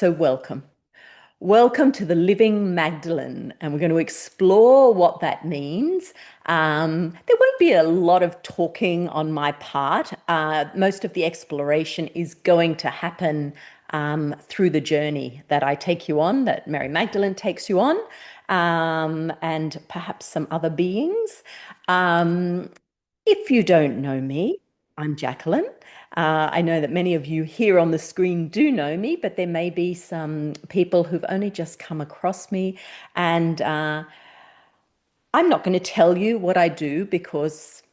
So, welcome. Welcome to the Living Magdalene, and we're going to explore what that means. There won't be a lot of talking on my part. Most of the exploration is going to happen through the journey that I take you on, that Mary Magdalene takes you on, and perhaps some other beings. Um, if you don't know me, I'm Jacquelyn. I know that many of you here on the screen do know me, but there may be some people who've only just come across me. And I'm not going to tell you what I do because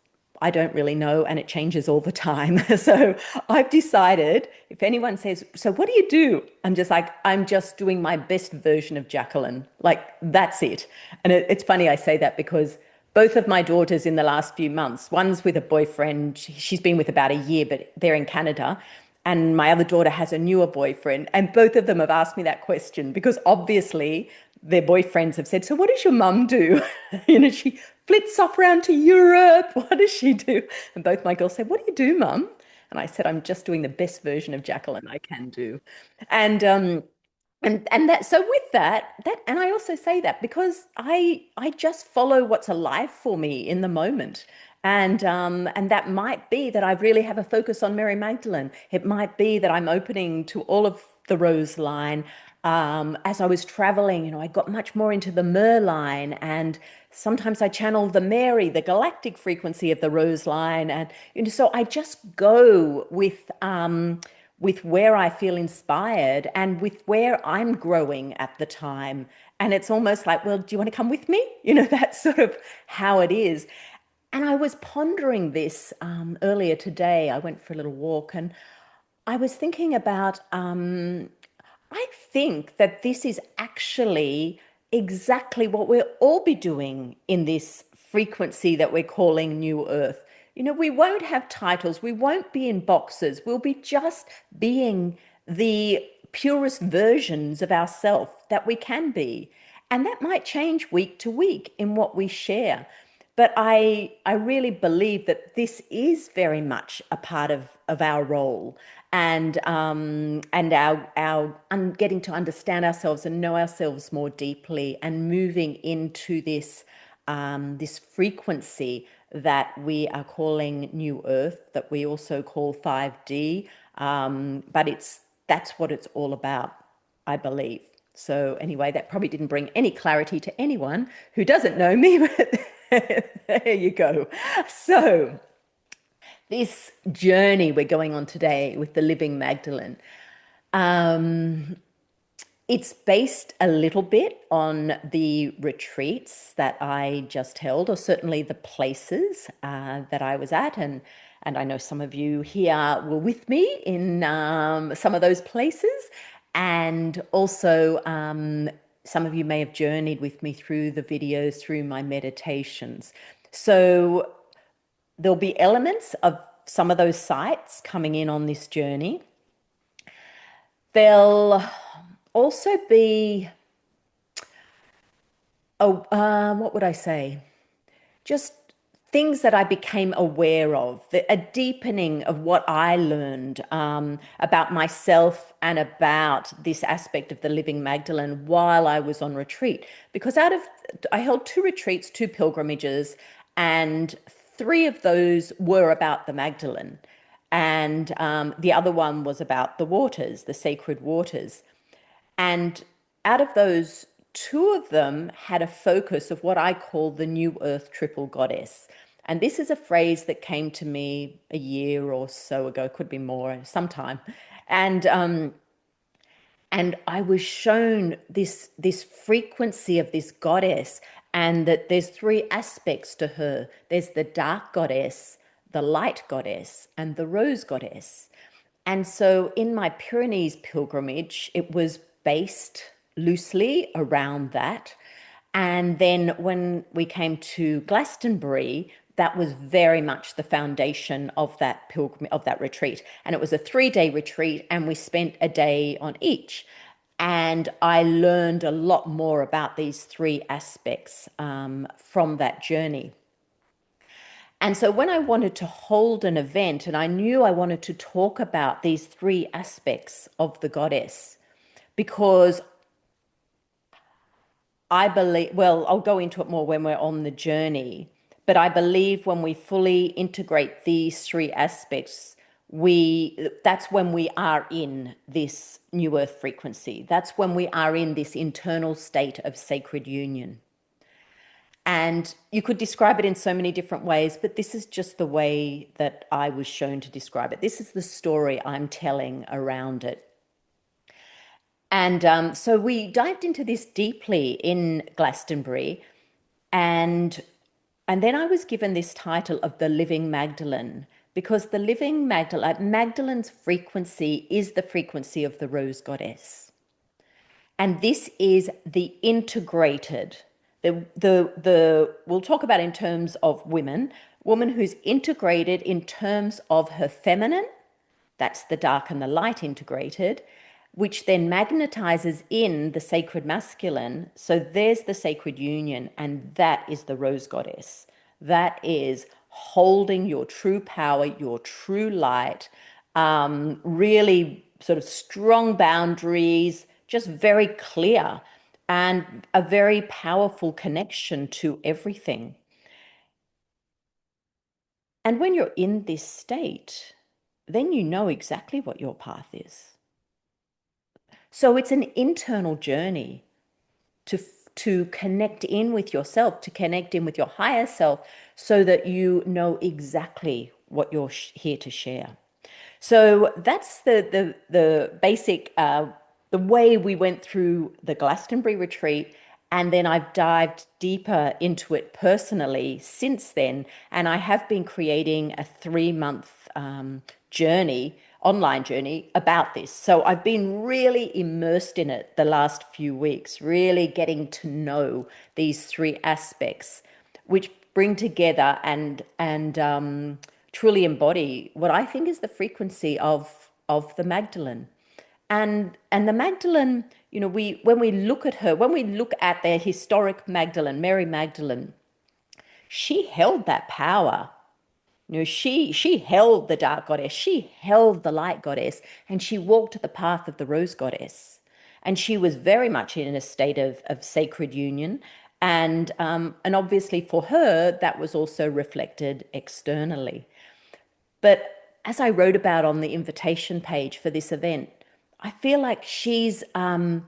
I don't really know and it changes all the time. So I've decided if anyone says, "So what do you do?" I'm just like, I'm just doing my best version of Jacquelyn. Like, that's it. And it's funny I say that because both of my daughters in the last few months, one's with a boyfriend, she's been with about a year, but they're in Canada. And my other daughter has a newer boyfriend. And both of them have asked me that question because obviously their boyfriends have said, "So what does your mum do?" She flits off around to Europe. What does she do? And both my girls said, "What do you do, mum?" And I said, "I'm just doing the best version of Jacquelyn I can do." And that so with that and I also say that because I just follow what's alive for me in the moment. And that might be that I really have a focus on Mary Magdalene. It might be that I'm opening to all of the Rose line. As I was traveling, I got much more into the Mer line, and sometimes I channel the Mary, the galactic frequency of the Rose line, and so I just go with where I feel inspired and with where I'm growing at the time. And it's almost like, well, do you want to come with me? That's sort of how it is. And I was pondering this earlier today. I went for a little walk and I was thinking about, I think that this is actually exactly what we'll all be doing in this frequency that we're calling New Earth. We won't have titles, we won't be in boxes, we'll be just being the purest versions of ourselves that we can be. And that might change week to week in what we share. But I really believe that this is very much a part of our role and our getting to understand ourselves and know ourselves more deeply and moving into this frequency that we are calling New Earth, that we also call 5D. But that's what it's all about, I believe. So anyway, that probably didn't bring any clarity to anyone who doesn't know me, but there you go. So this journey we're going on today with the Living Magdalene, um, it's based a little bit on the retreats that I just held, or certainly the places that I was at, and I know some of you here were with me in some of those places, and also some of you may have journeyed with me through the videos, through my meditations. So there'll be elements of some of those sites coming in on this journey. There'll also be, what would I say? Just things that I became aware of, a deepening of what I learned about myself and about this aspect of the Living Magdalene while I was on retreat. Because I held 2 retreats, 2 pilgrimages, and 3 of those were about the Magdalene. And the other one was about the waters, the sacred waters. And out of those, 2 of them had a focus of what I call the New Earth Triple Goddess. And this is a phrase that came to me a year or so ago, could be more, sometime. And I was shown this frequency of this goddess, and that there's 3 aspects to her. There's the dark goddess, the light goddess, and the rose goddess. And so in my Pyrenees pilgrimage, it was based loosely around that. And then when we came to Glastonbury, that was very much the foundation of that retreat. And it was a 3-day retreat, and we spent a day on each. And I learned a lot more about these 3 aspects from that journey. And so when I wanted to hold an event and I knew I wanted to talk about these 3 aspects of the goddess, because I believe, well, I'll go into it more when we're on the journey, but I believe when we fully integrate these three aspects, that's when we are in this new earth frequency. That's when we are in this internal state of sacred union. And you could describe it in so many different ways, but this is just the way that I was shown to describe it. This is the story I'm telling around it. And so we dived into this deeply in Glastonbury, and and then I was given this title of the Living Magdalene because the Living Magdalene, Magdalene's frequency is the frequency of the Rose Goddess. And this is the integrated, the we'll talk about in terms of woman who's integrated in terms of her feminine, that's the dark and the light integrated, which then magnetizes in the sacred masculine. So there's the sacred union, and that is the Rose Goddess. That is holding your true power, your true light, really sort of strong boundaries, just very clear, and a very powerful connection to everything. And when you're in this state, then you know exactly what your path is. So it's an internal journey to to connect in with yourself, to connect in with your higher self, so that you know exactly what you're here to share. So that's the basic the way we went through the Glastonbury retreat, and then I've dived deeper into it personally since then, and I have been creating a 3 month journey, online journey about this. So I've been really immersed in it the last few weeks, really getting to know these three aspects, which bring together and truly embody what I think is the frequency of the Magdalene. And the Magdalene, you know, we when we look at her, when we look at the historic Magdalene, Mary Magdalene, she held that power. You know, she held the dark goddess, she held the light goddess, and she walked the path of the rose goddess. And she was very much in a state of sacred union. And obviously for her, that was also reflected externally. But as I wrote about on the invitation page for this event, I feel like that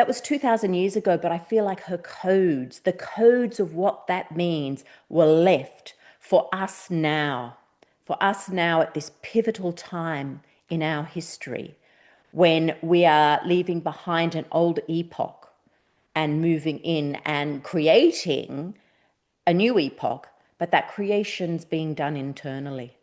was 2000 years ago, but I feel like her codes, the codes of what that means, were left for us now at this pivotal time in our history when we are leaving behind an old epoch and moving in and creating a new epoch, but that creation's being done internally.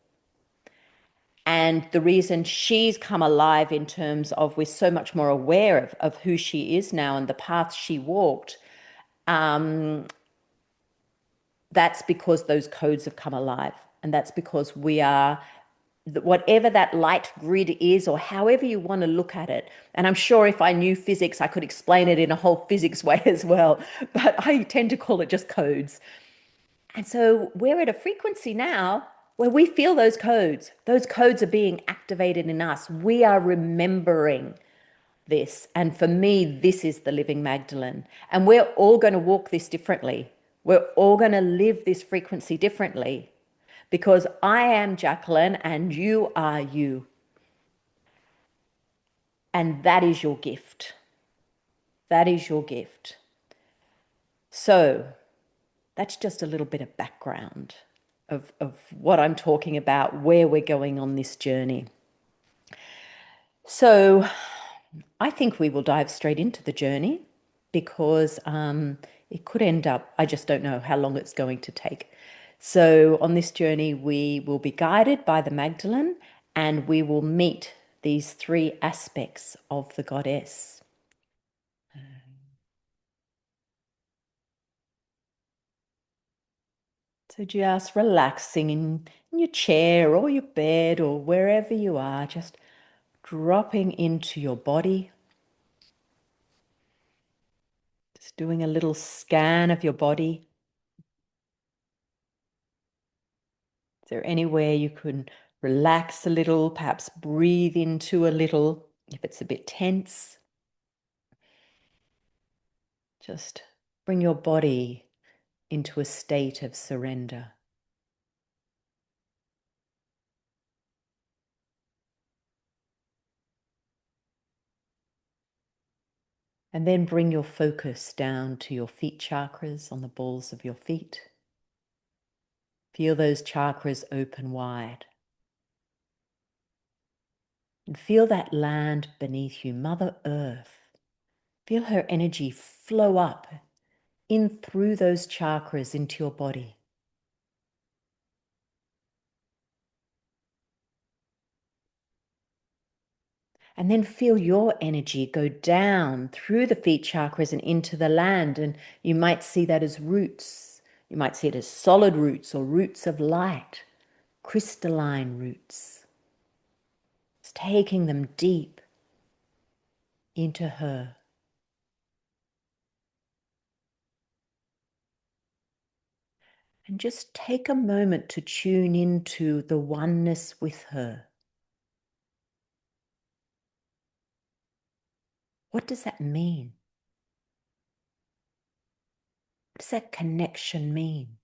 And the reason she's come alive in terms of we're so much more aware of who she is now and the path she walked, that's because those codes have come alive. And that's because we are, whatever that light grid is, or however you want to look at it. And I'm sure if I knew physics, I could explain it in a whole physics way as well. But I tend to call it just codes. And so we're at a frequency now where we feel those codes. Those codes are being activated in us. We are remembering this. And for me, this is the living Magdalene. And we're all going to walk this differently. We're all going to live this frequency differently because I am Jacquelyn and you are you. And that is your gift. That is your gift. So that's just a little bit of background of what I'm talking about, where we're going on this journey. So I think we will dive straight into the journey because it could end up, I just don't know how long it's going to take. So on this journey, we will be guided by the Magdalene and we will meet these three aspects of the goddess. So just relaxing in your chair or your bed or wherever you are, just dropping into your body. Just doing a little scan of your body. Is there anywhere you can relax a little, perhaps breathe into a little? If it's a bit tense, just bring your body into a state of surrender. And then bring your focus down to your feet chakras on the balls of your feet. Feel those chakras open wide. And feel that land beneath you, Mother Earth. Feel her energy flow up in through those chakras into your body. And then feel your energy go down through the feet chakras and into the land. And you might see that as roots. You might see it as solid roots or roots of light, crystalline roots. It's taking them deep into her. And just take a moment to tune into the oneness with her. What does that mean? What does that connection mean?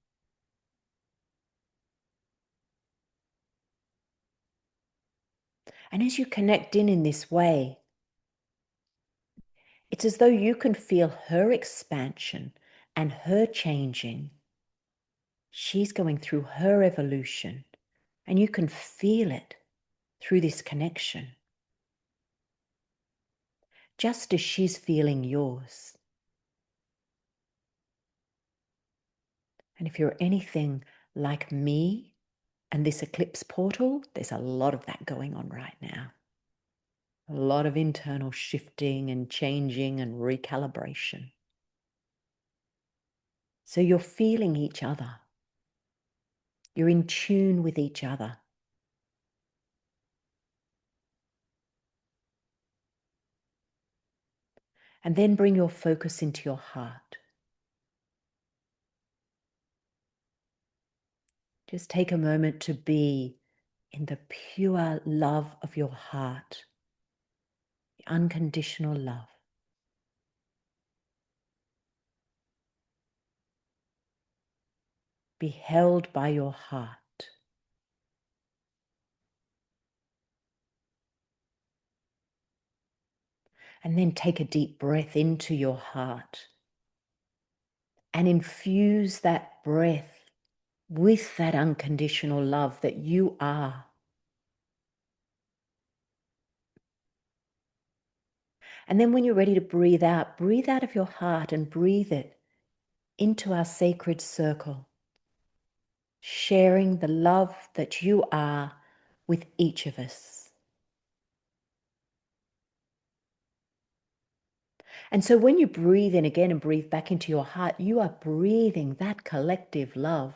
And as you connect in this way, it's as though you can feel her expansion and her changing. She's going through her evolution, and you can feel it through this connection, just as she's feeling yours. And if you're anything like me and this eclipse portal, there's a lot of that going on right now. A lot of internal shifting and changing and recalibration. So you're feeling each other. You're in tune with each other. And then bring your focus into your heart. Just take a moment to be in the pure love of your heart, the unconditional love. Be held by your heart. And then take a deep breath into your heart and infuse that breath with that unconditional love that you are. And then when you're ready to breathe out of your heart and breathe it into our sacred circle, sharing the love that you are with each of us. And so when you breathe in again and breathe back into your heart, you are breathing that collective love.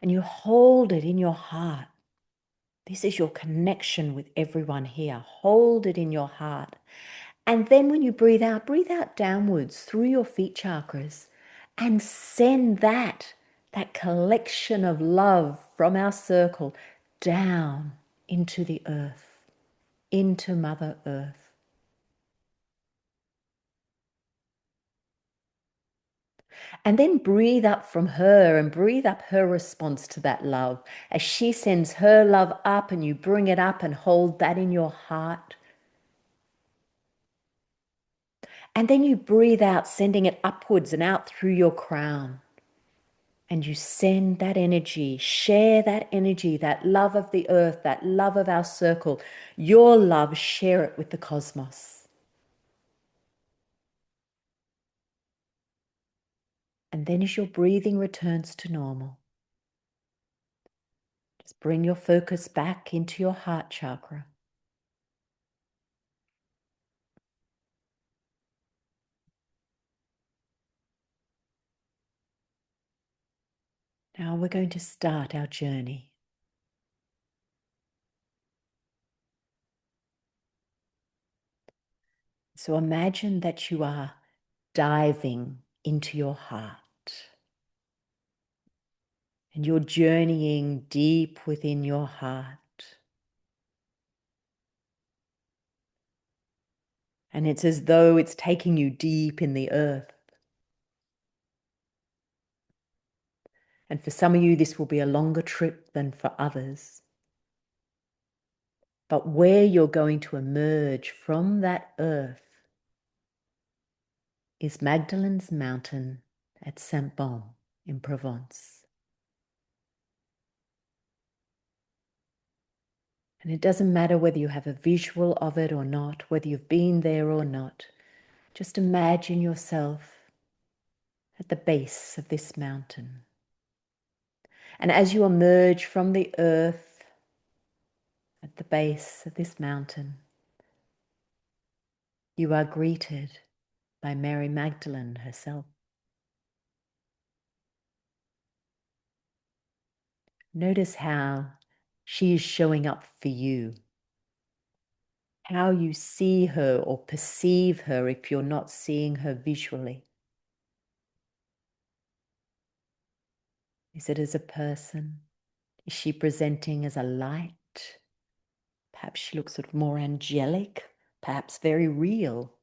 And you hold it in your heart. This is your connection with everyone here. Hold it in your heart. And then when you breathe out downwards through your feet chakras and send that collection of love from our circle down into the earth, into Mother Earth. And then breathe up from her and breathe up her response to that love as she sends her love up and you bring it up and hold that in your heart. And then you breathe out, sending it upwards and out through your crown. And you send that energy, share that energy, that love of the earth, that love of our circle, your love, share it with the cosmos. And then as your breathing returns to normal, just bring your focus back into your heart chakra. Now we're going to start our journey. So imagine that you are diving into your heart and you're journeying deep within your heart. And it's as though it's taking you deep in the earth. And for some of you, this will be a longer trip than for others. But where you're going to emerge from that earth is Magdalene's mountain at Sainte Baume in Provence. And it doesn't matter whether you have a visual of it or not, whether you've been there or not. Just imagine yourself at the base of this mountain. And as you emerge from the earth at the base of this mountain, you are greeted by Mary Magdalene herself. Notice how she is showing up for you, how you see her or perceive her if you're not seeing her visually. Is it as a person? Is she presenting as a light? Perhaps she looks sort of more angelic, perhaps very real.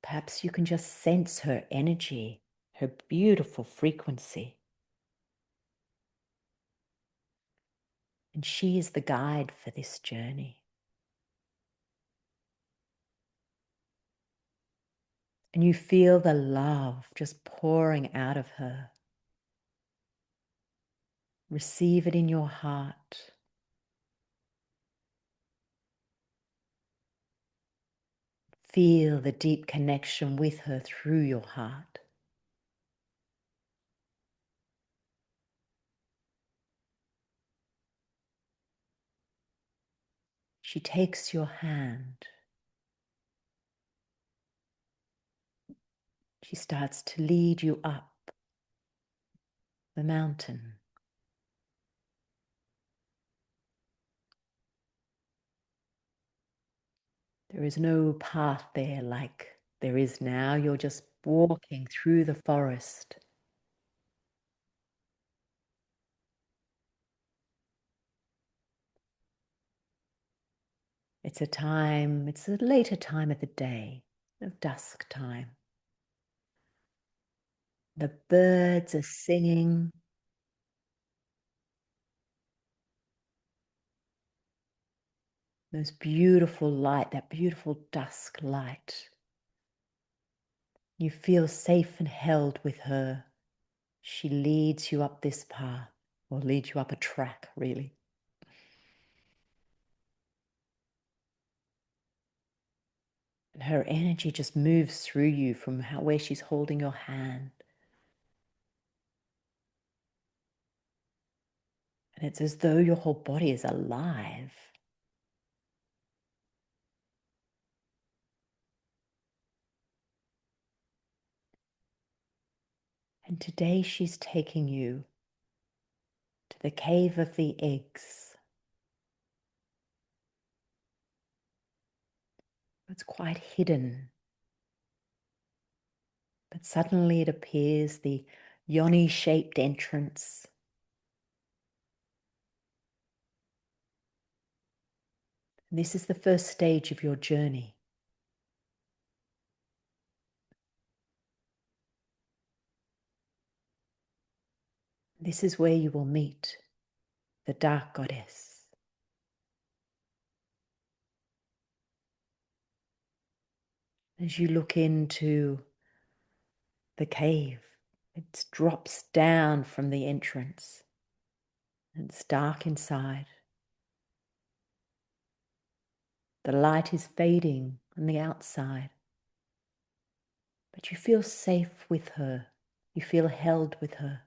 Perhaps you can just sense her energy, her beautiful frequency. And she is the guide for this journey. And you feel the love just pouring out of her. Receive it in your heart. Feel the deep connection with her through your heart. She takes your hand. She starts to lead you up the mountain. There is no path there like there is now. You're just walking through the forest. It's a later time of the day, of dusk time. The birds are singing. Those beautiful light, that beautiful dusk light. You feel safe and held with her. She leads you up this path, or leads you up a track, really. And her energy just moves through you from where she's holding your hand. And it's as though your whole body is alive. And today she's taking you to the cave of the eggs. It's quite hidden. But suddenly it appears, the yoni-shaped entrance. This is the first stage of your journey. This is where you will meet the dark goddess. As you look into the cave, it drops down from the entrance. It's dark inside. The light is fading on the outside. But you feel safe with her. You feel held with her.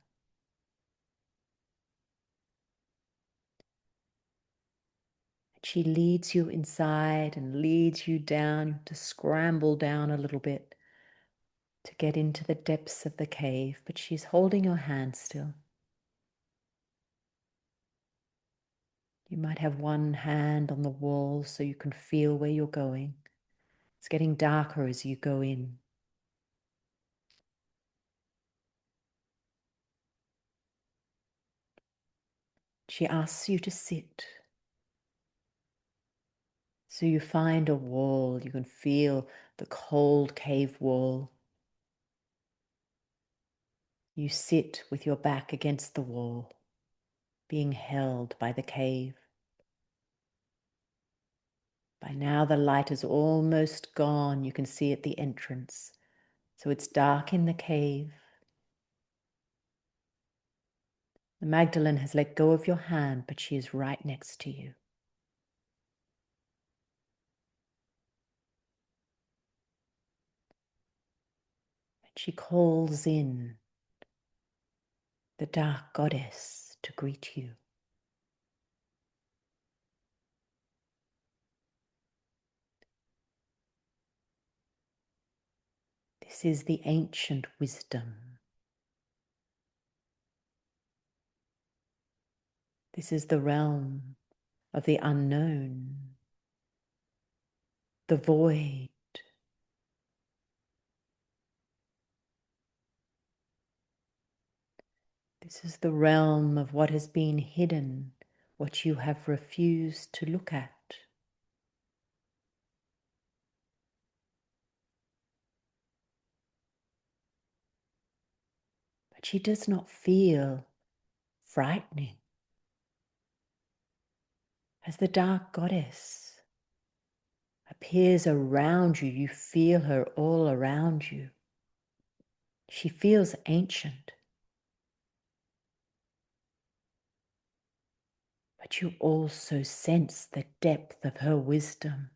She leads you inside and leads you down to scramble down a little bit to get into the depths of the cave, but she's holding your hand still. You might have one hand on the wall so you can feel where you're going. It's getting darker as you go in. She asks you to sit. So you find a wall, you can feel the cold cave wall. You sit with your back against the wall, being held by the cave. By now the light is almost gone. You can see at the entrance. So it's dark in the cave. The Magdalene has let go of your hand, but she is right next to you. And she calls in the dark goddess to greet you. This is the ancient wisdom. This is the realm of the unknown, the void. This is the realm of what has been hidden, what you have refused to look at. But she does not feel frightening. As the dark goddess appears around you, you feel her all around you. She feels ancient, but you also sense the depth of her wisdom.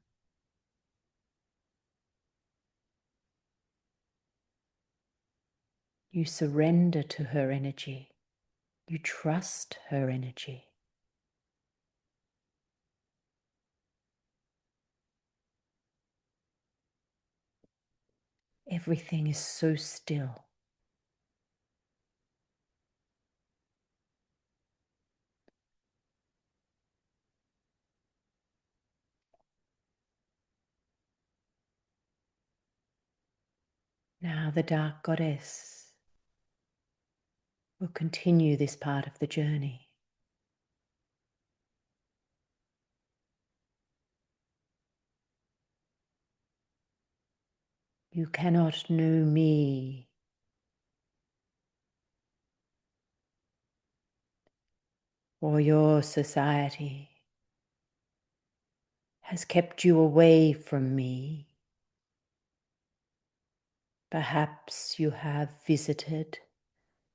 You surrender to her energy. You trust her energy. Everything is so still. Now the dark goddess will continue this part of the journey. You cannot know me, or your society has kept you away from me. Perhaps you have visited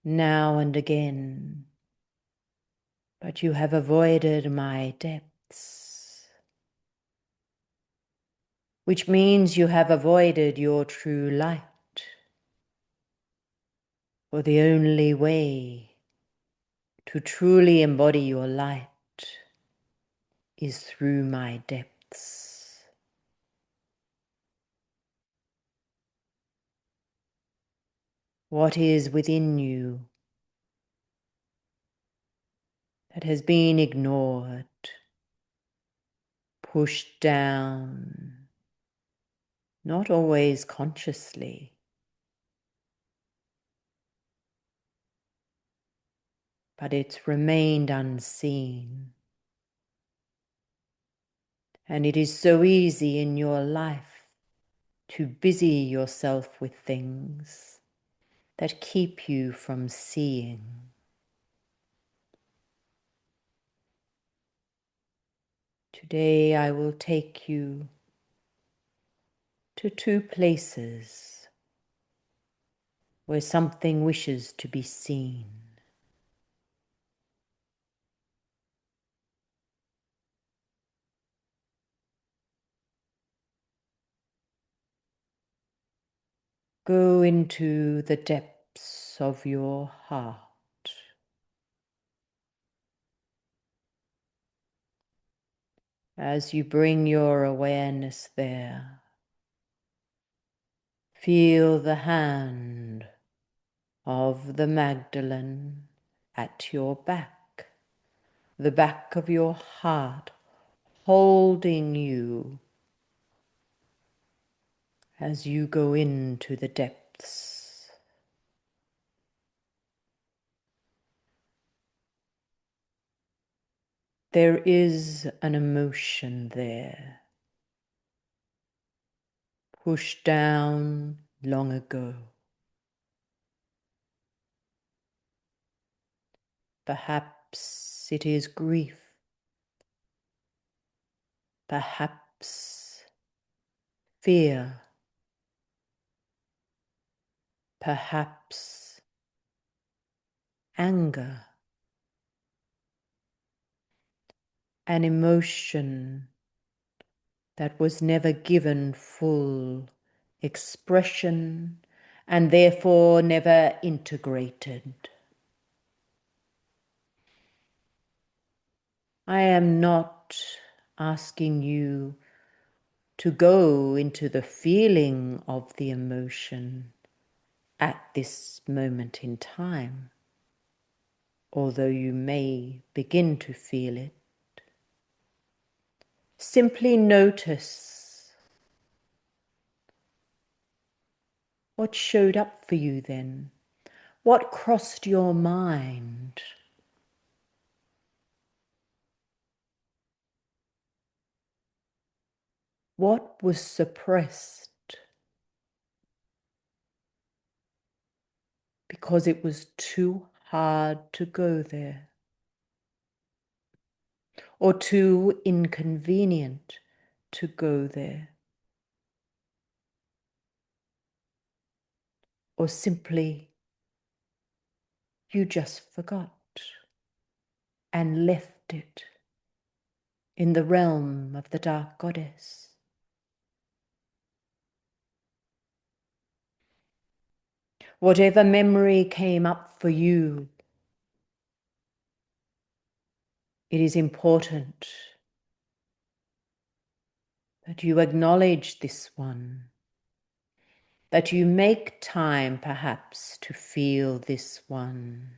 now and again, but you have avoided my depths, which means you have avoided your true light. For the only way to truly embody your light is through my depths. What is within you that has been ignored, pushed down, not always consciously, but it's remained unseen. And it is so easy in your life to busy yourself with things that keep you from seeing. Today I will take you to two places where something wishes to be seen. Go into the depths of your heart. As you bring your awareness there, feel the hand of the Magdalene at your back, the back of your heart, holding you as you go into the depths. There is an emotion there. pushed down long ago. Perhaps it is grief. Perhaps fear. Perhaps anger. An emotion that was never given full expression and therefore never integrated. I am not asking you to go into the feeling of the emotion at this moment in time, although you may begin to feel it. Simply notice what showed up for you then, what crossed your mind. What was suppressed because it was too hard to go there, or too inconvenient to go there, or simply you just forgot and left it in the realm of the dark goddess. Whatever memory came up for you, it is important that you acknowledge this one, that you make time perhaps to feel this one.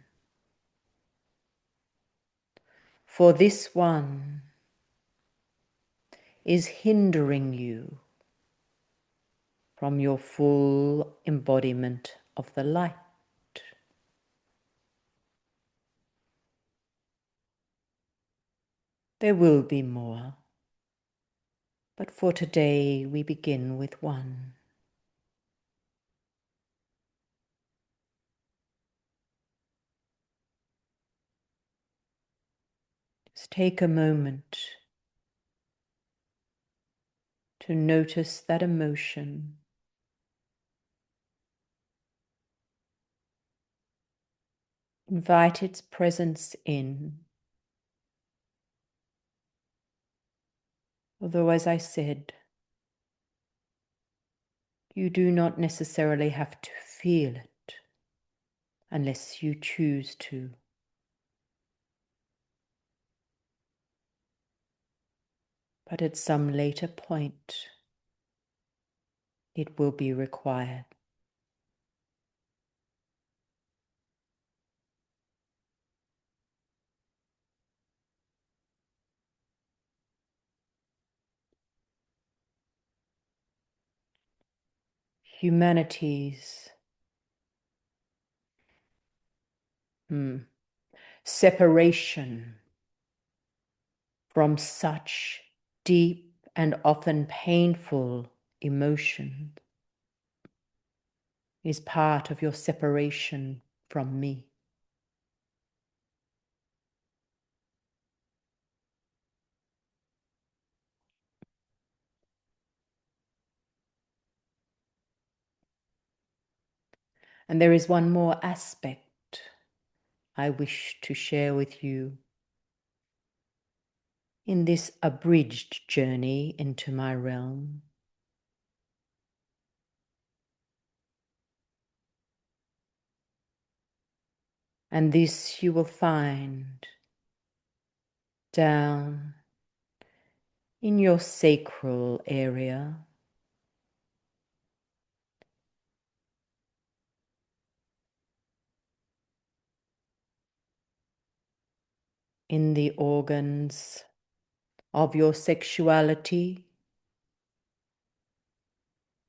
For this one is hindering you from your full embodiment of the light. There will be more, but for today we begin with one. Just take a moment to notice that emotion. Invite its presence in. Although, as I said, you do not necessarily have to feel it unless you choose to. But at some later point, it will be required. Humanity's separation from such deep and often painful emotion is part of your separation from me. And there is one more aspect I wish to share with you in this abridged journey into my realm. And this you will find down in your sacral area, in the organs of your sexuality,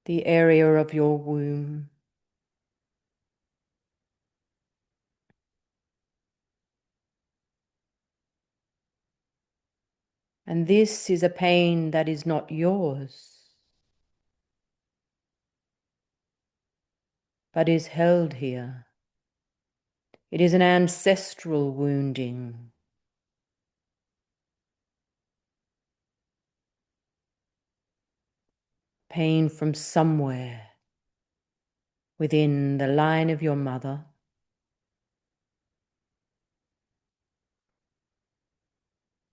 the area of your womb, and this is a pain that is not yours. but is held here. It is an ancestral wounding. Pain from somewhere within the line of your mother,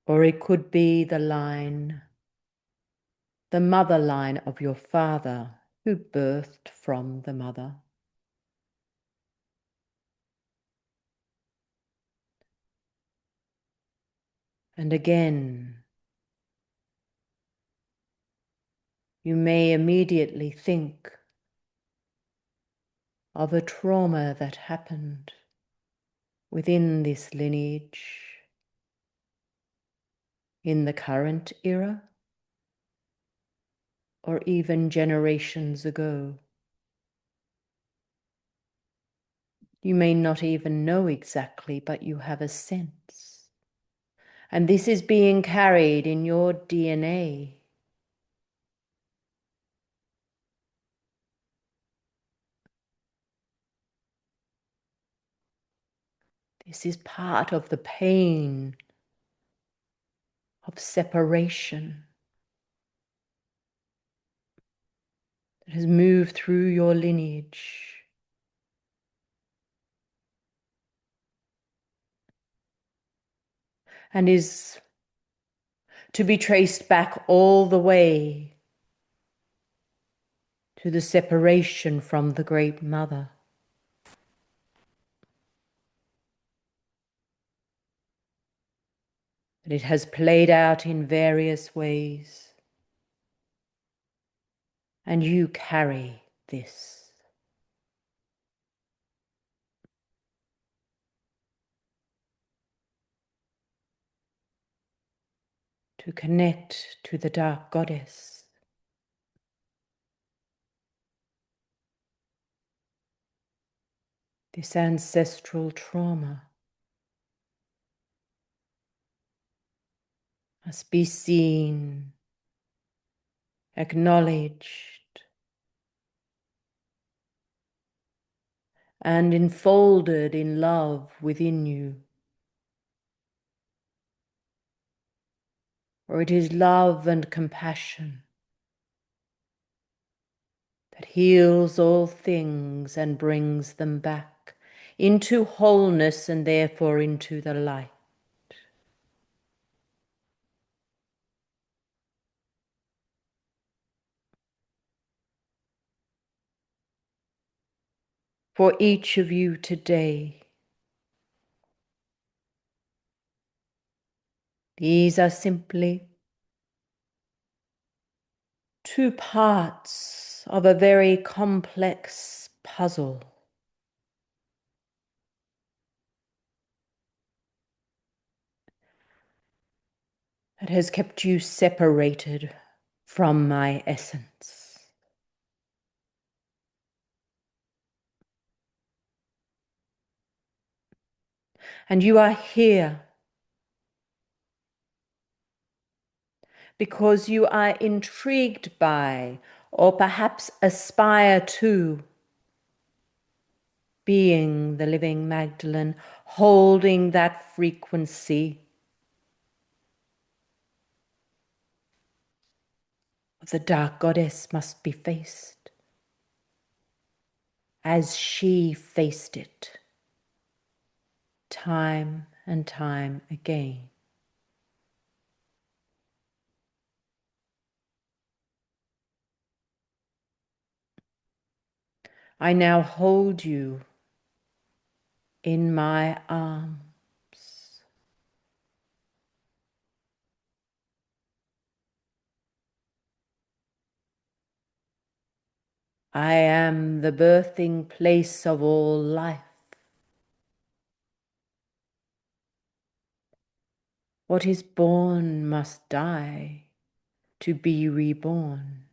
or it could be the mother line of your father who birthed from the mother. And again, you may immediately think of a trauma that happened within this lineage in the current era, or even generations ago. You may not even know exactly, but you have a sense. And this is being carried in your DNA. This is part of the pain of separation that has moved through your lineage. And is to be traced back all the way to the separation from the Great Mother. That it has played out in various ways. And you carry this. To connect to the dark goddess. This ancestral trauma must be seen, acknowledged, and enfolded in love within you. For it is love and compassion that heals all things and brings them back into wholeness and therefore into the light. For each of you today, these are simply two parts of a very complex puzzle. That has kept you separated from my essence. And you are here because you are intrigued by, or perhaps aspire to, being the living Magdalene, holding that frequency of the dark goddess must be faced as she faced it time and time again. I now hold you in my arms. I am the birthing place of all life. What is born must die to be reborn.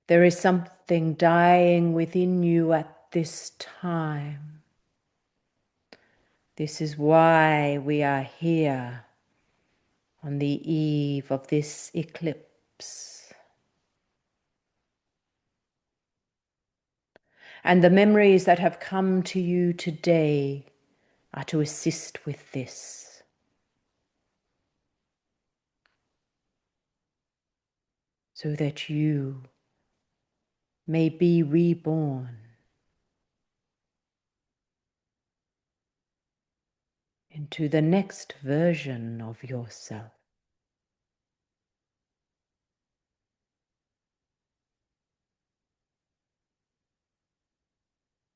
There is something dying within you at this time. This is why we are here on the eve of this eclipse. And the memories that have come to you today are to assist with this. So that you may be reborn into the next version of yourself.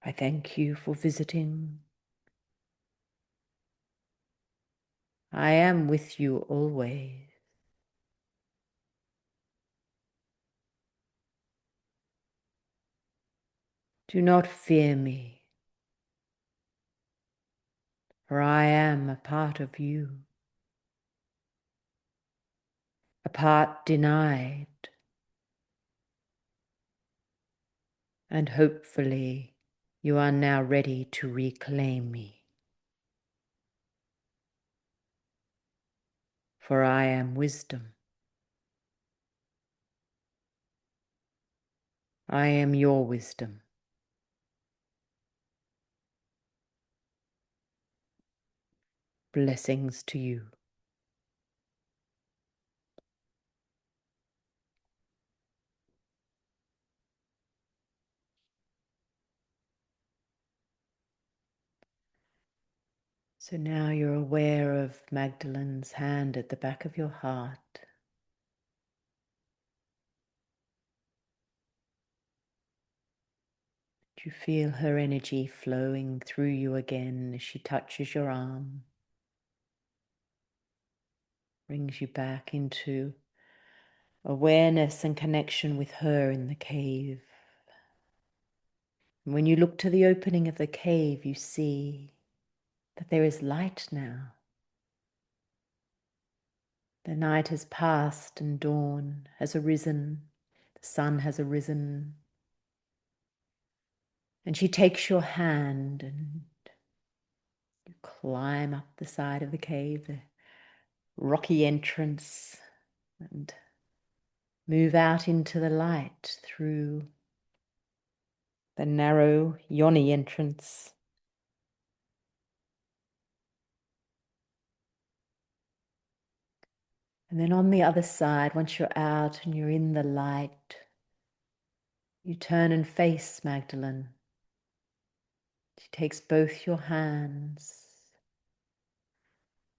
I thank you for visiting. I am with you always. Do not fear me, for I am a part of you, a part denied, and hopefully you are now ready to reclaim me. For I am wisdom. I am your wisdom. Blessings to you. So now you're aware of Magdalene's hand at the back of your heart. Do you feel her energy flowing through you again as she touches your arm? Brings you back into awareness and connection with her in the cave. And when you look to the opening of the cave, you see that there is light now. The night has passed and dawn has arisen. The sun has arisen. And she takes your hand and you climb up the side of the cave, the rocky entrance, and move out into the light through the narrow yoni entrance. And then on the other side, once you're out and you're in the light, you turn and face Magdalene. She takes both your hands,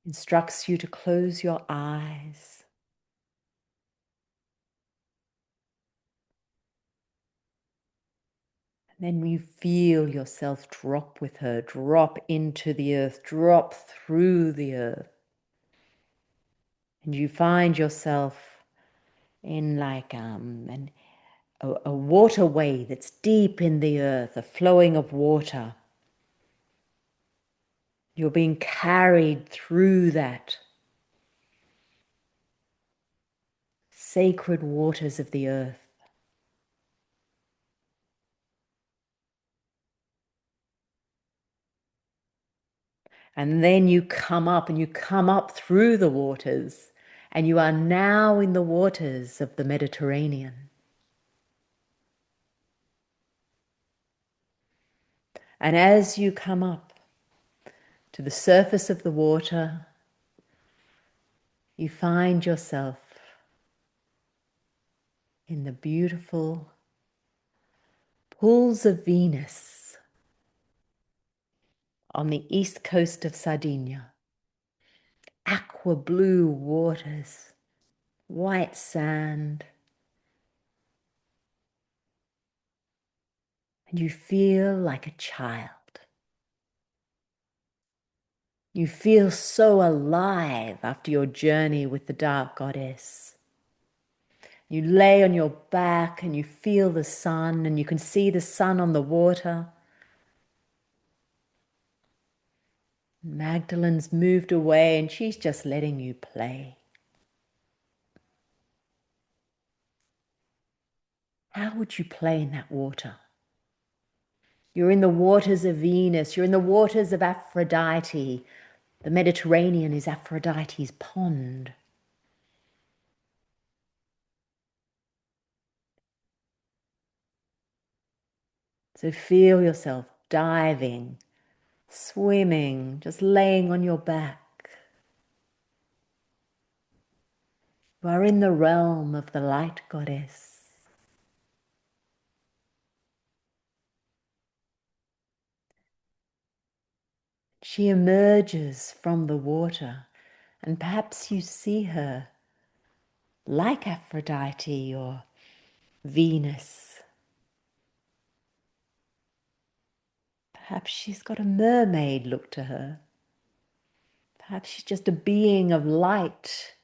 instructs you to close your eyes. And then you feel yourself drop with her, drop into the earth, drop through the earth. And you find yourself in like a waterway that's deep in the earth, a flowing of water. You're being carried through that sacred waters of the earth. And then you come up and you come up through the waters, and you are now in the waters of the Mediterranean. And as you come up to the surface of the water, you find yourself in the beautiful pools of Venus on the east coast of Sardinia. Aqua blue waters, white sand. And you feel like a child. You feel so alive after your journey with the dark goddess. You lay on your back and you feel the sun, and you can see the sun on the water. Magdalene's moved away and she's just letting you play. How would you play in that water? You're in the waters of Venus. You're in the waters of Aphrodite. The Mediterranean is Aphrodite's pond. So feel yourself diving, swimming, just laying on your back. You are in the realm of the light goddess. She emerges from the water, and perhaps you see her like Aphrodite or Venus. Perhaps she's got a mermaid look to her. Perhaps she's just a being of light.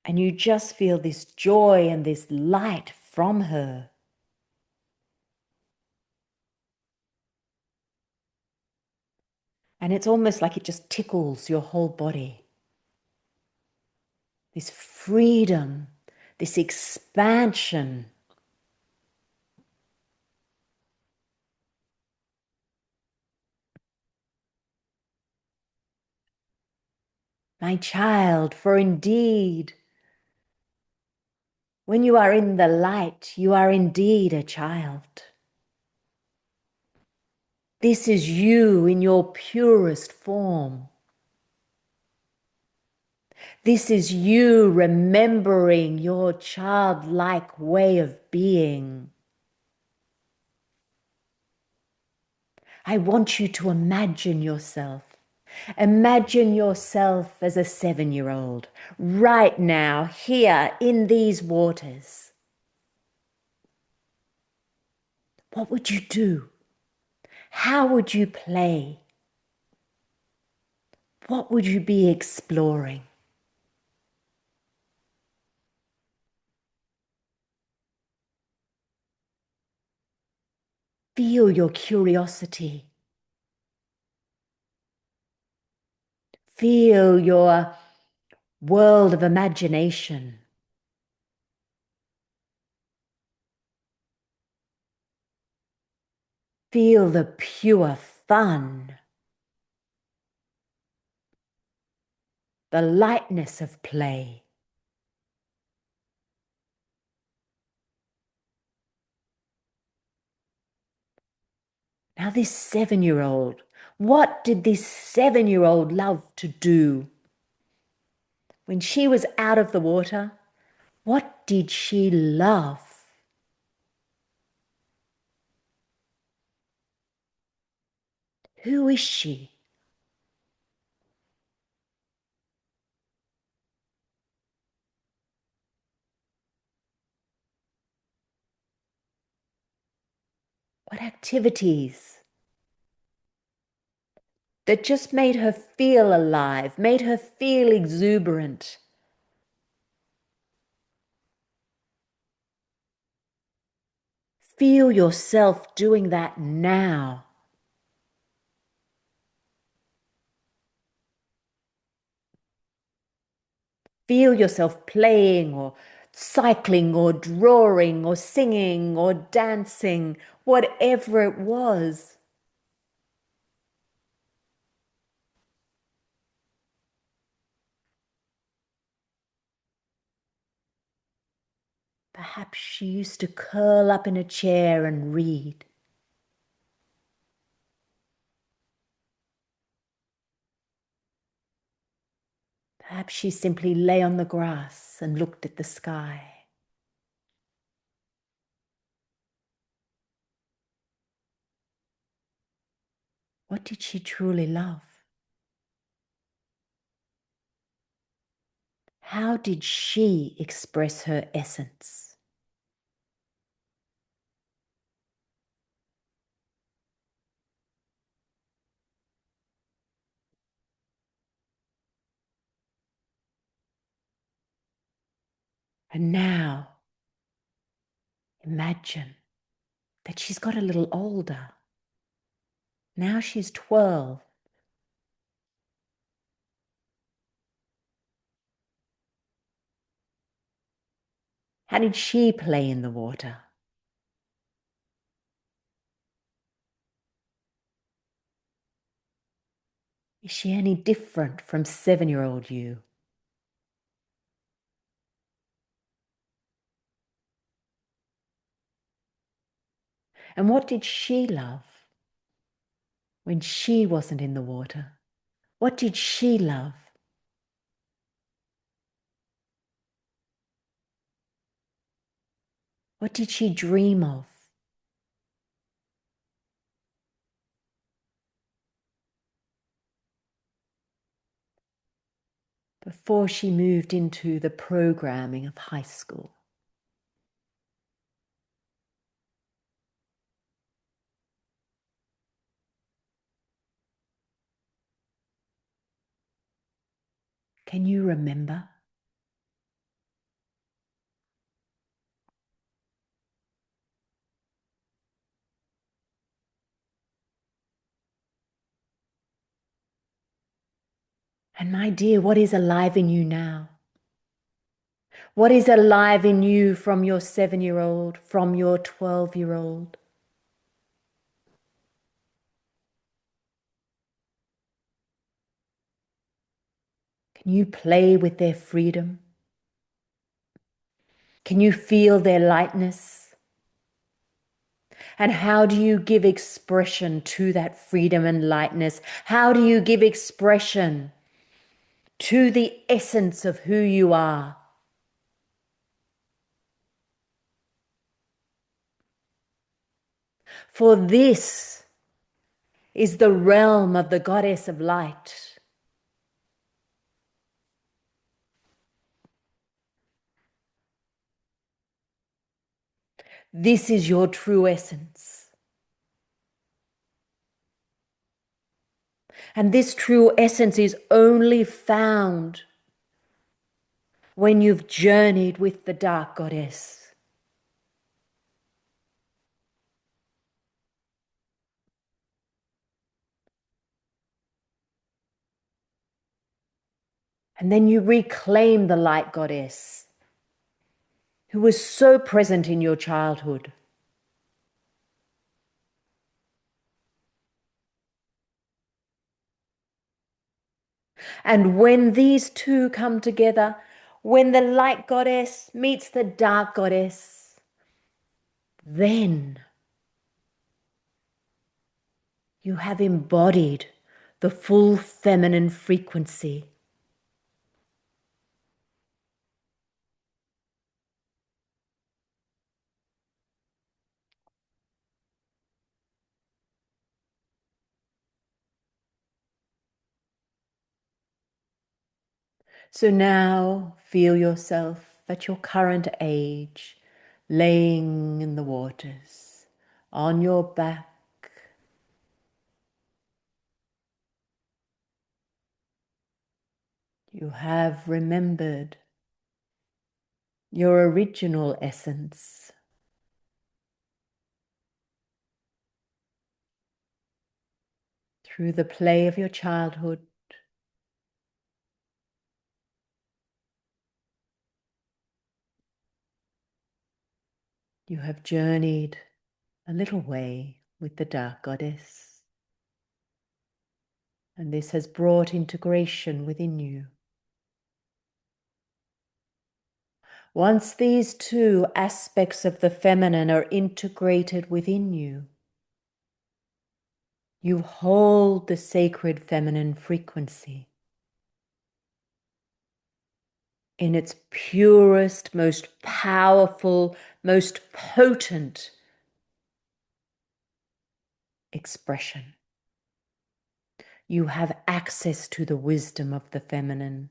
And you just feel this joy and this light from her. And it's almost like it just tickles your whole body. This freedom, this expansion. My child, for indeed, when you are in the light, you are indeed a child. This is you in your purest form. This is you remembering your childlike way of being. I want you to imagine yourself. Imagine yourself as a 7-year-old right now, here in these waters. What would you do? How would you play? What would you be exploring? Feel your curiosity. Feel your world of imagination. Feel the pure fun, the lightness of play. Now this 7-year-old, what did this 7-year-old love to do? When she was out of the water, what did she love? Who is she? What activities that just made her feel alive, made her feel exuberant? Feel yourself doing that now. Feel yourself playing or cycling or drawing or singing or dancing, whatever it was. Perhaps she used to curl up in a chair and read. Perhaps she simply lay on the grass and looked at the sky. What did she truly love? How did she express her essence? And now, imagine that she's got a little older. Now she's 12. How did she play in the water? Is she any different from 7-year-old you? And what did she love when she wasn't in the water? What did she love? What did she dream of? Before she moved into the programming of high school. Can you remember? And my dear, what is alive in you now? What is alive in you from your 7-year-old, from your 12-year-old? Can you play with their freedom? Can you feel their lightness? And how do you give expression to that freedom and lightness? How do you give expression to the essence of who you are? For this is the realm of the goddess of light. This is your true essence. And this true essence is only found when you've journeyed with the dark goddess. And then you reclaim the light goddess who was so present in your childhood. And when these two come together, when the light goddess meets the dark goddess, then you have embodied the full feminine frequency. So now feel yourself at your current age, laying in the waters, on your back. You have remembered your original essence. Through the play of your childhood, you have journeyed a little way with the dark goddess, and this has brought integration within you. Once these two aspects of the feminine are integrated within you, you hold the sacred feminine frequency in its purest, most powerful, most potent expression. You have access to the wisdom of the feminine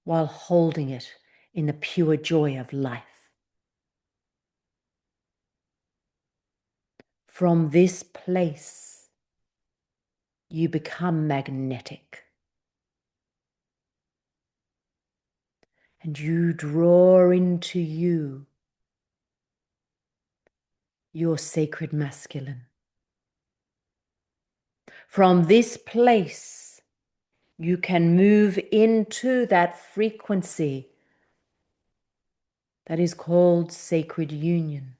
while holding it in the pure joy of life. From this place, you become magnetic. And you draw into you your sacred masculine. From this place, you can move into that frequency that is called sacred union.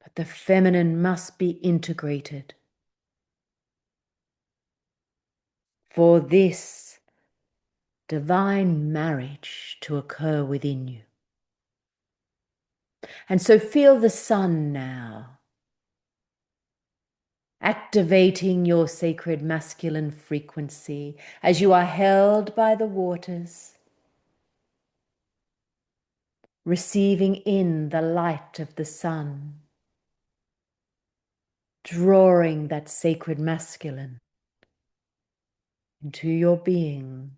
But the feminine must be integrated. For this divine marriage to occur within you. And so feel the sun now, activating your sacred masculine frequency as you are held by the waters, receiving in the light of the sun, drawing that sacred masculine into your being,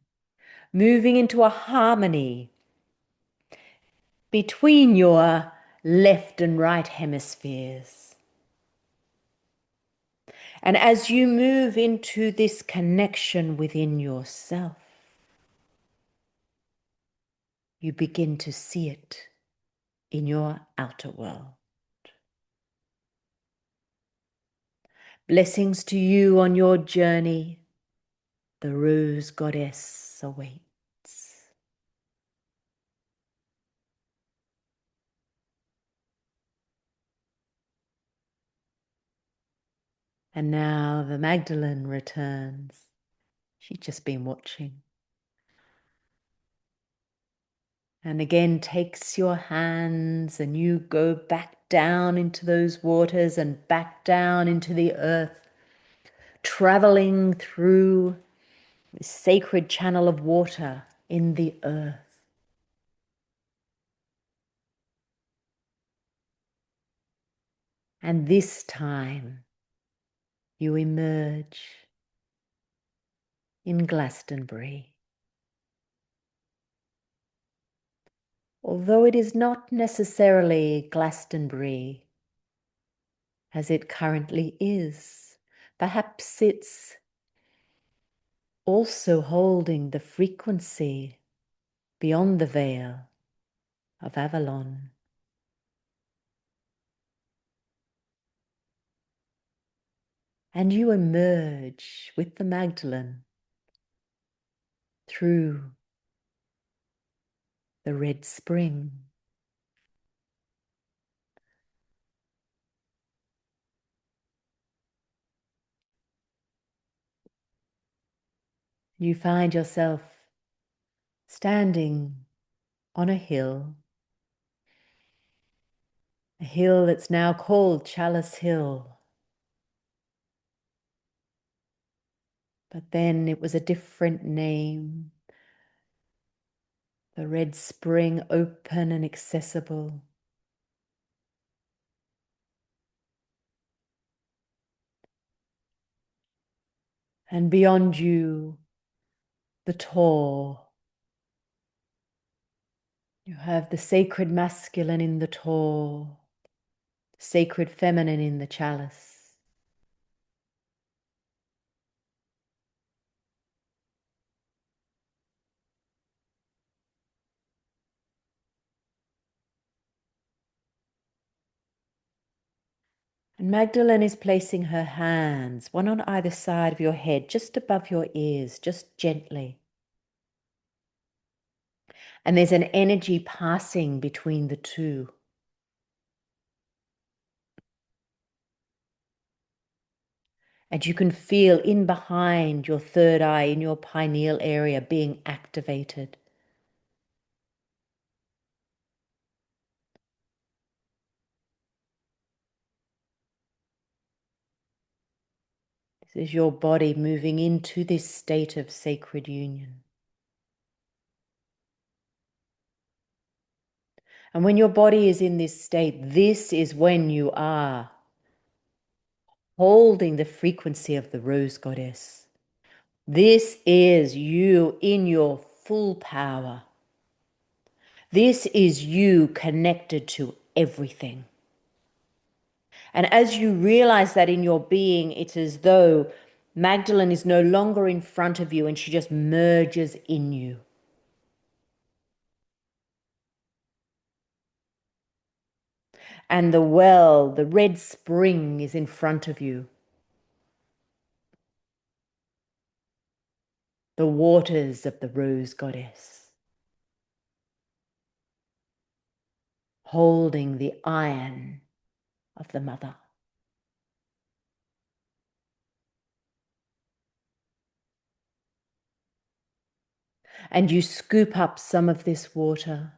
moving into a harmony between your left and right hemispheres. And as you move into this connection within yourself, you begin to see it in your outer world. Blessings to you on your journey. The Rose Goddess awaits. And now the Magdalene returns. She's just been watching. And again takes your hands and you go back down into those waters and back down into the earth, traveling through this sacred channel of water in the earth. And this time you emerge in Glastonbury. Although it is not necessarily Glastonbury as it currently is, perhaps it's also holding the frequency beyond the veil of Avalon. And you emerge with the Magdalene through the red spring. You find yourself standing on a hill that's now called Chalice Hill. But then it was a different name. The red spring, open and accessible. And beyond you, the Tor. You have the sacred masculine in the Tor, the sacred feminine in the chalice. And Magdalene is placing her hands, one on either side of your head, just above your ears, just gently. And there's an energy passing between the two. And you can feel in behind your third eye, in your pineal area, being activated. This is your body moving into this state of sacred union. And when your body is in this state, this is when you are holding the frequency of the Rose Goddess. This is you in your full power. This is you connected to everything. And as you realize that in your being, it's as though Magdalene is no longer in front of you and she just merges in you. And the well, the red spring is in front of you. The waters of the Rose Goddess, holding the iron of the Mother. And you scoop up some of this water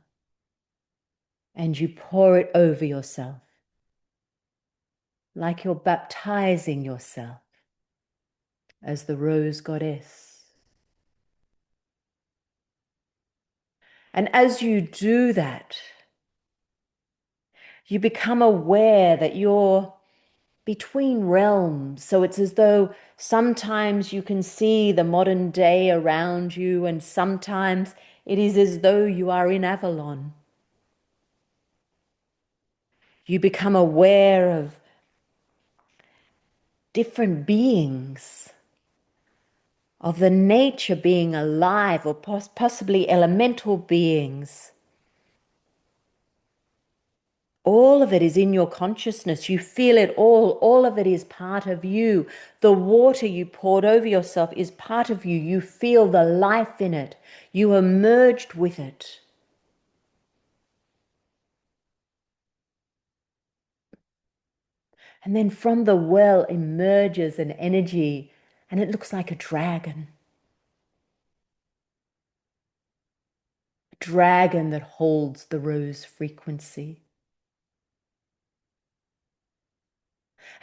and you pour it over yourself, like you're baptizing yourself as the rose goddess. And as you do that, you become aware that you're between realms. So it's as though sometimes you can see the modern day around you, and sometimes it is as though you are in Avalon. You become aware of different beings, of the nature being alive, or possibly elemental beings. All of it is in your consciousness. You feel it all. All of it is part of you. The water you poured over yourself is part of you. You feel the life in it. You are merged with it. And then from the well emerges an energy, and it looks like a dragon. A dragon that holds the rose frequency.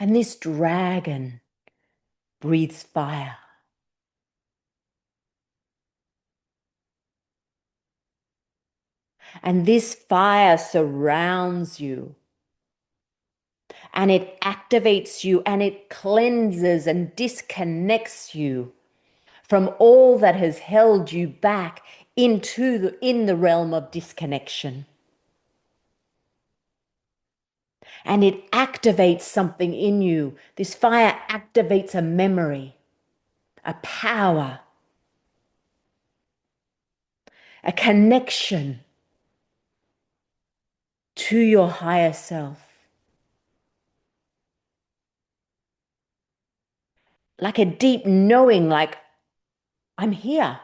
And this dragon breathes fire. And this fire surrounds you. And it activates you and it cleanses and disconnects you from all that has held you back in the realm of disconnection. And it activates something in you. This fire activates a memory, a power, a connection to your higher self. Like a deep knowing, like, I'm here.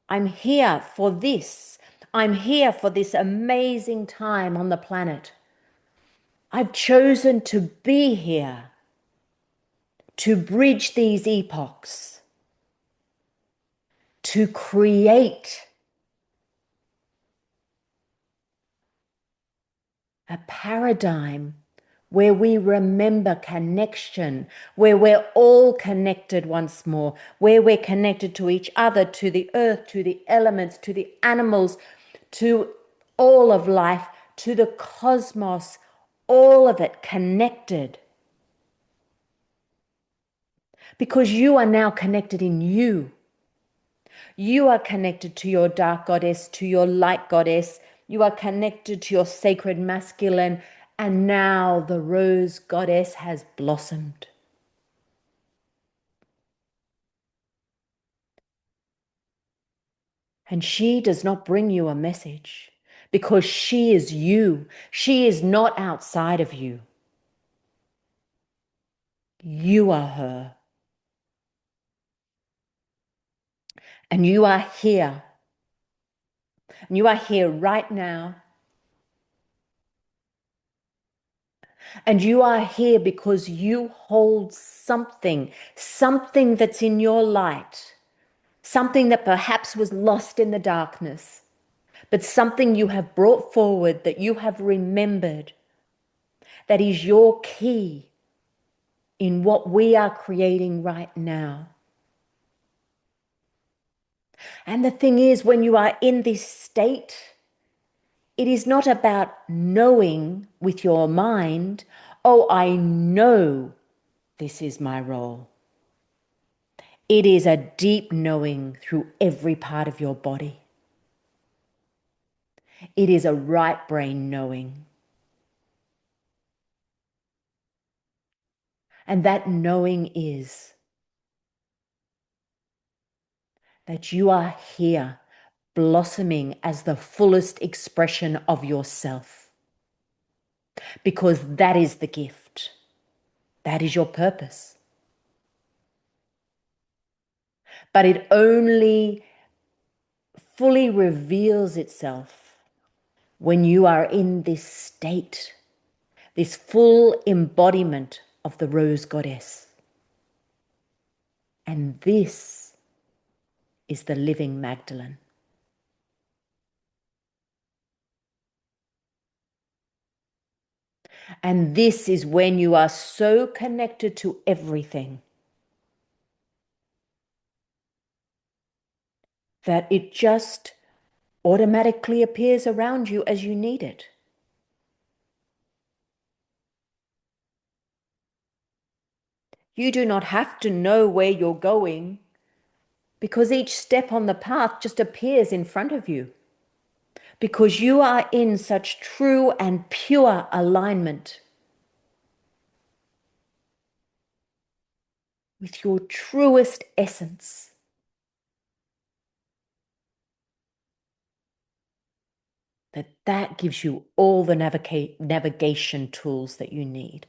I'm here for this. I'm here for this amazing time on the planet. I've chosen to be here to bridge these epochs, to create a paradigm where we remember connection, where we're all connected once more, where we're connected to each other, to the earth, to the elements, to the animals, to all of life, to the cosmos, all of it connected. Because you are now connected in you. You are connected to your dark goddess, to your light goddess. You are connected to your sacred masculine. And now the rose goddess has blossomed. And she does not bring you a message because she is you. She is not outside of you. You are her. And you are here. And you are here right now. And you are here because you hold something that's in your light, something that perhaps was lost in the darkness, but something you have brought forward, that you have remembered, that is your key in what we are creating right now. And the thing is, when you are in this state, it is not about knowing with your mind, oh, I know this is my role. It is a deep knowing through every part of your body. It is a right brain knowing. And that knowing is that you are here blossoming as the fullest expression of yourself. Because that is the gift. That is your purpose. But it only fully reveals itself when you are in this state, this full embodiment of the rose goddess. And this is the living Magdalene. And this is when you are so connected to everything that it just automatically appears around you as you need it. You do not have to know where you're going because each step on the path just appears in front of you. Because you are in such true and pure alignment with your truest essence. That gives you all the navigation tools that you need.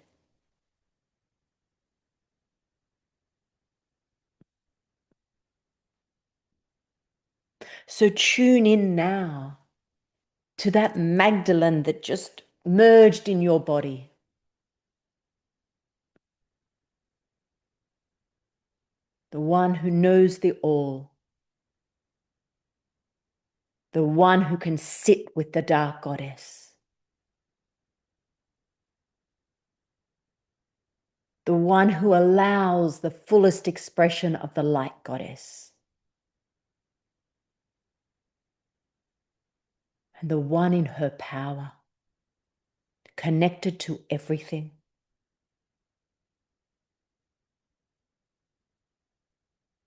So tune in now to that Magdalene that just merged in your body. The one who knows the all. The one who can sit with the dark goddess. The one who allows the fullest expression of the light goddess. And the one in her power, connected to everything.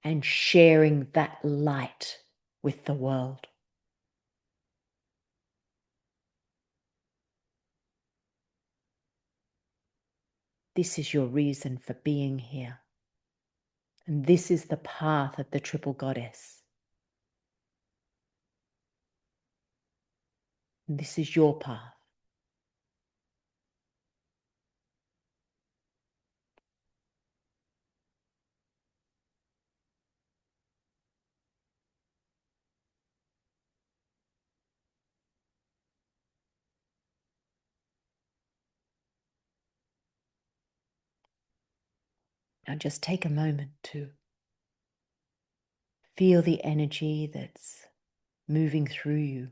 And sharing that light with the world. This is your reason for being here. And this is the path of the triple goddess. And this is your path. Now just take a moment to feel the energy that's moving through you.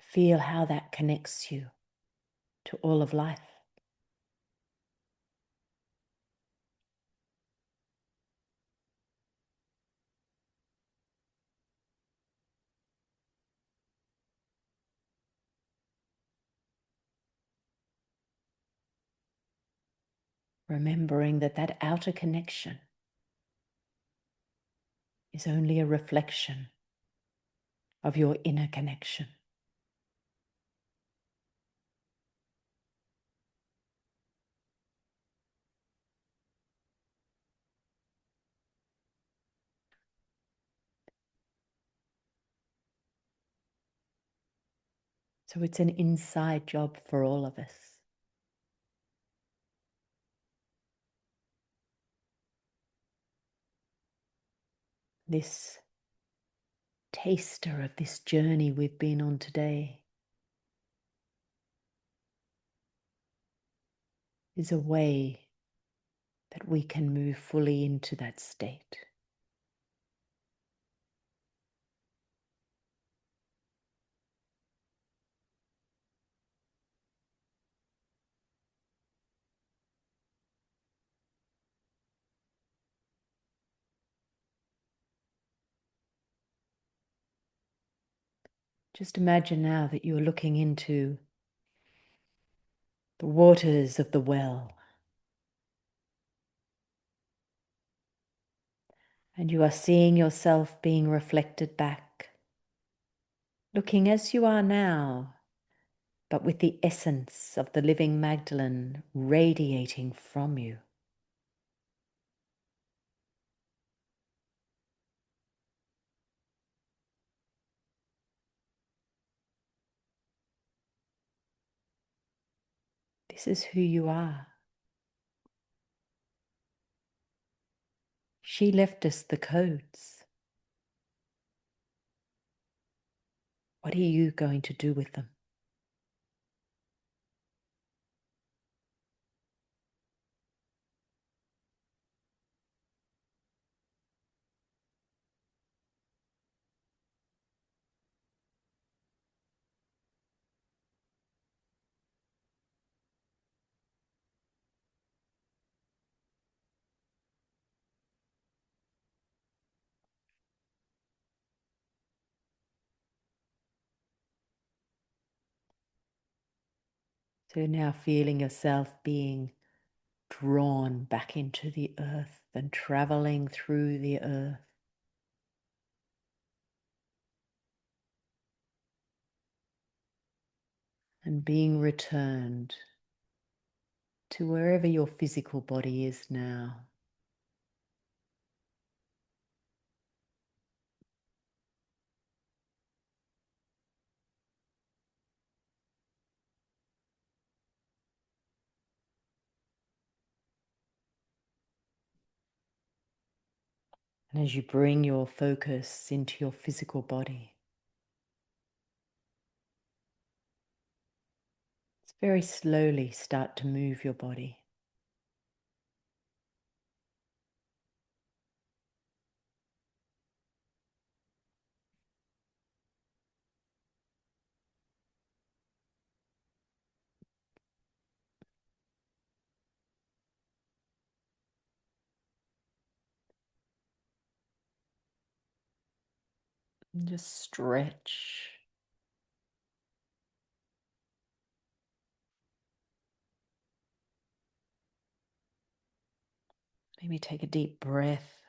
Feel how that connects you to all of life. Remembering that that outer connection is only a reflection of your inner connection. So it's an inside job for all of us. This taster of this journey we've been on today is a way that we can move fully into that state. Just imagine now that you're looking into the waters of the well, and you are seeing yourself being reflected back, looking as you are now, but with the essence of the living Magdalene radiating from you. This is who you are. She left us the codes. What are you going to do with them? So now feeling yourself being drawn back into the earth and traveling through the earth. And being returned to wherever your physical body is now. And as you bring your focus into your physical body, very slowly start to move your body. And just stretch. Maybe take a deep breath.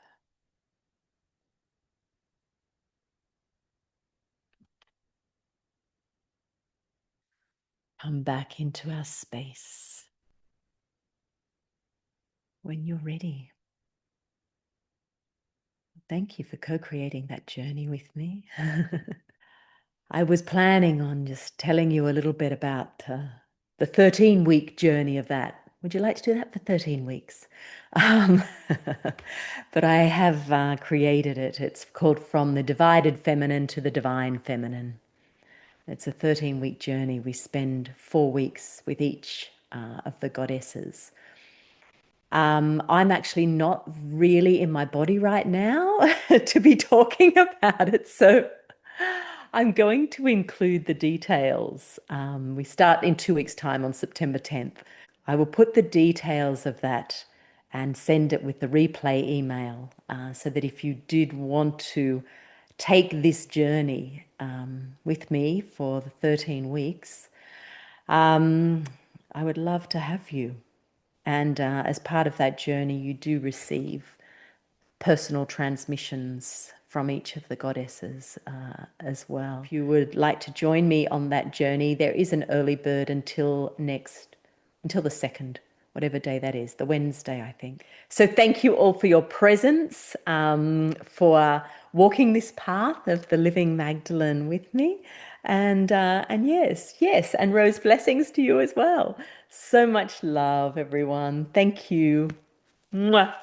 Come back into our space when you're ready. Thank you for co-creating that journey with me. I was planning on just telling you a little bit about the 13-week journey of that. Would you like to do that for 13 weeks? Um, but I have created it. It's called From the Divided Feminine to the Divine Feminine. It's a 13-week journey. We spend 4 weeks with each of the goddesses. I'm actually not really in my body right now to be talking about it, so I'm going to include the details. We start in 2 weeks' time on September 10th. I will put the details of that and send it with the replay email so that if you did want to take this journey with me for the 13 weeks, I would love to have you. And as part of that journey, you do receive personal transmissions from each of the goddesses as well. If you would like to join me on that journey, there is an early bird until the 2nd, whatever day that is, the Wednesday, I think. So thank you all for your presence, for walking this path of the living Magdalene with me. And yes, and rose blessings to you as well. So much love, everyone. Thank you. Mwah.